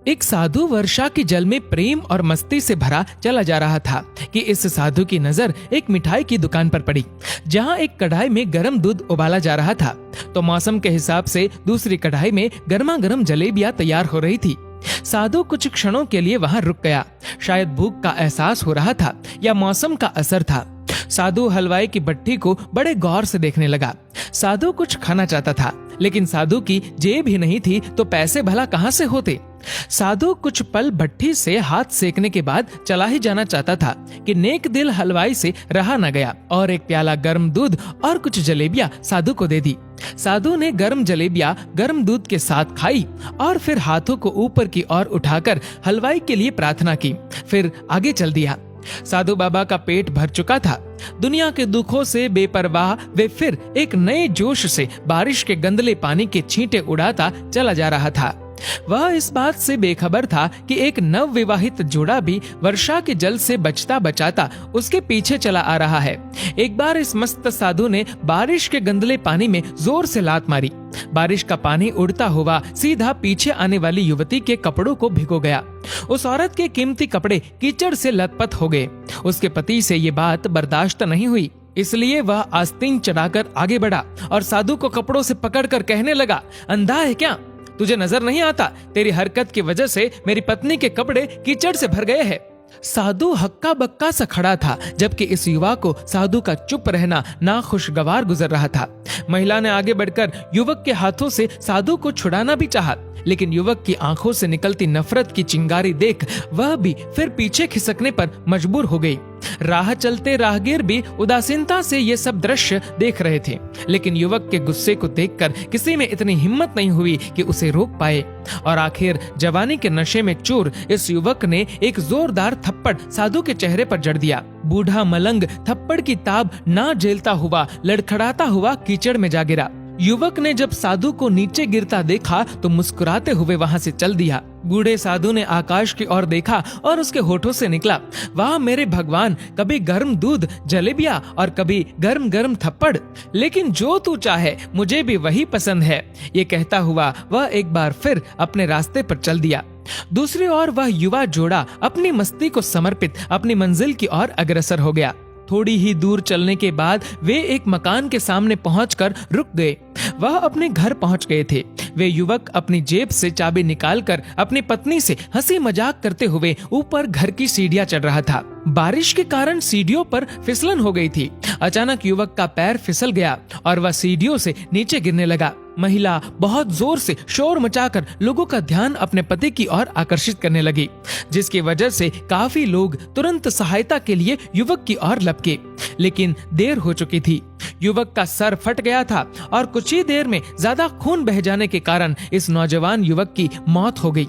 एक साधु वर्षा के जल में प्रेम और मस्ती से भरा चला जा रहा था कि इस साधु की नजर एक मिठाई की दुकान पर पड़ी, जहां एक कढ़ाई में गर्म दूध उबाला जा रहा था। तो मौसम के हिसाब से दूसरी कढ़ाई में गर्मा गर्म जलेबियां तैयार हो रही थी। साधु कुछ क्षणों के लिए वहां रुक गया। शायद भूख का एहसास हो रहा था या मौसम का असर था। साधु हलवाई की भट्टी को बड़े गौर से देखने लगा। साधु कुछ खाना चाहता था, लेकिन साधु की जेब ही नहीं थी तो पैसे भला कहां से होते। साधु कुछ पल भट्टी से हाथ सेकने के बाद चला ही जाना चाहता था कि नेक दिल हलवाई से रहा न गया और एक प्याला गर्म दूध और कुछ जलेबियां साधु को दे दी। साधु ने गर्म जलेबियां गर्म दूध के साथ खाई और फिर हाथों को ऊपर की ओर उठाकर हलवाई के लिए प्रार्थना की, फिर आगे चल दिया। साधु बाबा का पेट भर चुका था। दुनिया के दुखों से बेपरवाह वे फिर एक नए जोश से बारिश के गंदले पानी के छींटे उड़ाता चला जा रहा था। वह इस बात से बेखबर था कि एक नव विवाहित जोड़ा भी वर्षा के जल से बचता बचाता उसके पीछे चला आ रहा है। एक बार इस मस्त साधु ने बारिश के गंदले पानी में जोर से लात मारी। बारिश का पानी उड़ता हुआ सीधा पीछे आने वाली युवती के कपड़ों को भिगो गया। उस औरत के कीमती कपड़े कीचड़ से लथपथ हो गए। उसके पति से ये बात बर्दाश्त नहीं हुई, इसलिए वह आस्तीन चढ़ाकर आगे बढ़ा और साधु को कपड़ों से पकड़कर कहने लगा, अंधा है क्या? तुझे नजर नहीं आता? तेरी हरकत की वजह से मेरी पत्नी के कपड़े कीचड़ से भर गए हैं। साधु हक्का बक्का सा खड़ा था, जबकि इस युवा को साधु का चुप रहना नाखुशगवार गुजर रहा था। महिला ने आगे बढ़कर युवक के हाथों से साधु को छुड़ाना भी चाहा, लेकिन युवक की आंखों से निकलती नफरत की चिंगारी देख वह भी फिर पीछे खिसकने पर मजबूर हो गई। राह चलते राहगीर भी उदासीनता से ये सब दृश्य देख रहे थे, लेकिन युवक के गुस्से को देखकर किसी में इतनी हिम्मत नहीं हुई कि उसे रोक पाए। और आखिर जवानी के नशे में चूर इस युवक ने एक जोरदार थप्पड़ साधु के चेहरे पर जड़ दिया। बूढ़ा मलंग थप्पड़ की ताब ना झेलता हुआ लड़खड़ाता हुआ कीचड़ में जा गिरा। युवक ने जब साधु को नीचे गिरता देखा तो मुस्कुराते हुए वहां से चल दिया। बूढ़े साधु ने आकाश की ओर देखा और उसके होठों से निकला, वाह मेरे भगवान, कभी गर्म दूध जलेबियां और कभी गर्म गर्म थप्पड़, लेकिन जो तू चाहे मुझे भी वही पसंद है। ये कहता हुआ वह एक बार फिर अपने रास्ते पर चल दिया। दूसरी ओर वह युवा जोड़ा अपनी मस्ती को समर्पित अपनी मंजिल की ओर अग्रसर हो गया। थोड़ी ही दूर चलने के बाद वे एक मकान के सामने पहुंचकर रुक गए। वह अपने घर पहुंच गए थे। वे युवक अपनी जेब से चाबी निकालकर अपनी पत्नी से हंसी मजाक करते हुए ऊपर घर की सीढ़ियां चढ़ रहा था। बारिश के कारण सीढ़ियों पर फिसलन हो गई थी। अचानक युवक का पैर फिसल गया और वह सीढ़ियों से नीचे गिरने लगा। महिला बहुत जोर से शोर मचाकर लोगों का ध्यान अपने पति की ओर आकर्षित करने लगी, जिसकी वजह से काफी लोग तुरंत सहायता के लिए युवक की ओर लपके, लेकिन देर हो चुकी थी। युवक का सर फट गया था और कुछ ही देर में ज्यादा खून बह जाने के कारण इस नौजवान युवक की मौत हो गई।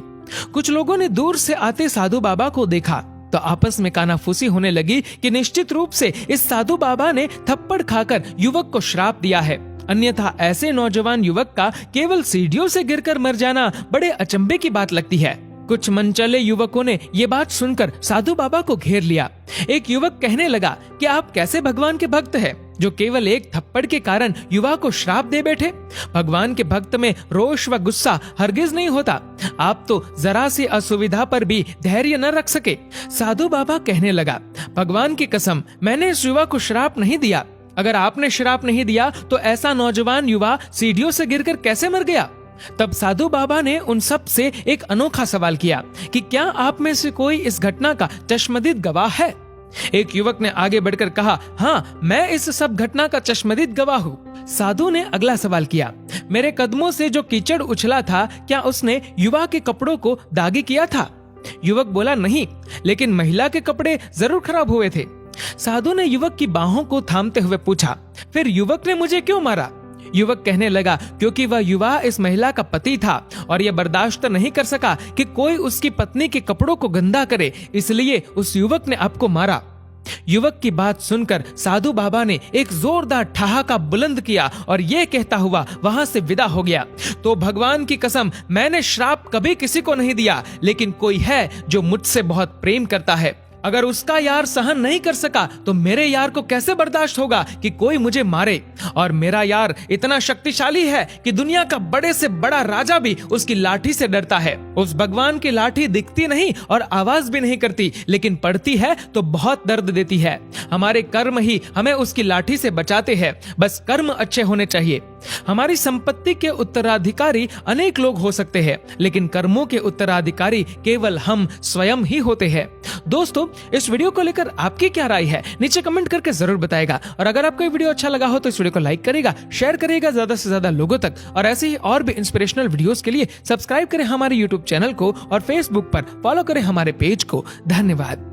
कुछ लोगों ने दूर से आते साधु बाबा को देखा तो आपस में कानाफूसी होने लगी कि निश्चित रूप से इस साधु बाबा ने थप्पड़ खाकर युवक को श्राप दिया है, अन्यथा ऐसे नौजवान युवक का केवल सीढ़ियों से गिरकर मर जाना बड़े अचंभे की बात लगती है। कुछ मनचले युवकों ने ये बात सुनकर साधु बाबा को घेर लिया। एक युवक कहने लगा कि आप कैसे भगवान के भक्त हैं, जो केवल एक थप्पड़ के कारण युवा को श्राप दे बैठे। भगवान के भक्त में रोष व गुस्सा हरगिज नहीं होता। आप तो जरा सी असुविधा पर भी धैर्य न रख सके। साधु बाबा कहने लगा, भगवान की कसम, मैंने इस युवा को श्राप नहीं दिया। अगर आपने श्राप नहीं दिया तो ऐसा नौजवान युवा सीढ़ियों से गिरकर कैसे मर गया? तब साधु बाबा ने उन सब से एक अनोखा सवाल किया कि क्या आप में से कोई इस घटना का चश्मदीद गवाह है? एक युवक ने आगे बढ़कर कहा, हाँ, मैं इस सब घटना का चश्मदीद गवाह हूँ। साधु ने अगला सवाल किया, मेरे कदमों से जो कीचड़ उछला था, क्या उसने युवा के कपड़ों को दागी किया था? युवक बोला, नहीं, लेकिन महिला के कपड़े जरूर खराब हुए थे। साधु ने युवक की बाहों को थामते हुए पूछा, फिर युवक ने मुझे क्यों मारा? युवक कहने लगा, क्योंकि वह युवा इस महिला का पति था और यह बर्दाश्त नहीं कर सका कि कोई उसकी पत्नी के कपड़ों को गंदा करे, इसलिए उस युवक ने आपको मारा। युवक की बात सुनकर साधु बाबा ने एक जोरदार ठहाका बुलंद किया और ये कहता हुआ वहां से विदा हो गया, तो भगवान की कसम, मैंने श्राप कभी किसी को नहीं दिया, लेकिन कोई है जो मुझसे बहुत प्रेम करता है। अगर उसका यार सहन नहीं कर सका तो मेरे यार को कैसे बर्दाश्त होगा कि कोई मुझे मारे। और मेरा यार इतना शक्तिशाली है कि दुनिया का बड़े से बड़ा राजा भी उसकी लाठी से डरता है। उस भगवान की लाठी दिखती नहीं और आवाज भी नहीं करती, लेकिन पड़ती है तो बहुत दर्द देती है। हमारे कर्म ही हमें उसकी लाठी से बचाते हैं, बस कर्म अच्छे होने चाहिए। हमारी संपत्ति के उत्तराधिकारी अनेक लोग हो सकते हैं, लेकिन कर्मों के उत्तराधिकारी केवल हम स्वयं ही होते हैं। दोस्तों, इस वीडियो को लेकर आपकी क्या राय है नीचे कमेंट करके जरूर बताएगा। और अगर आपको ये वीडियो अच्छा लगा हो तो इस वीडियो को लाइक करेगा, शेयर करेगा ज्यादा से ज्यादा लोगों तक। और ऐसे ही और भी इंस्पिरेशनल वीडियोस के लिए सब्सक्राइब करें हमारे यूट्यूब चैनल को और फेसबुक पर फॉलो करें हमारे पेज को। धन्यवाद।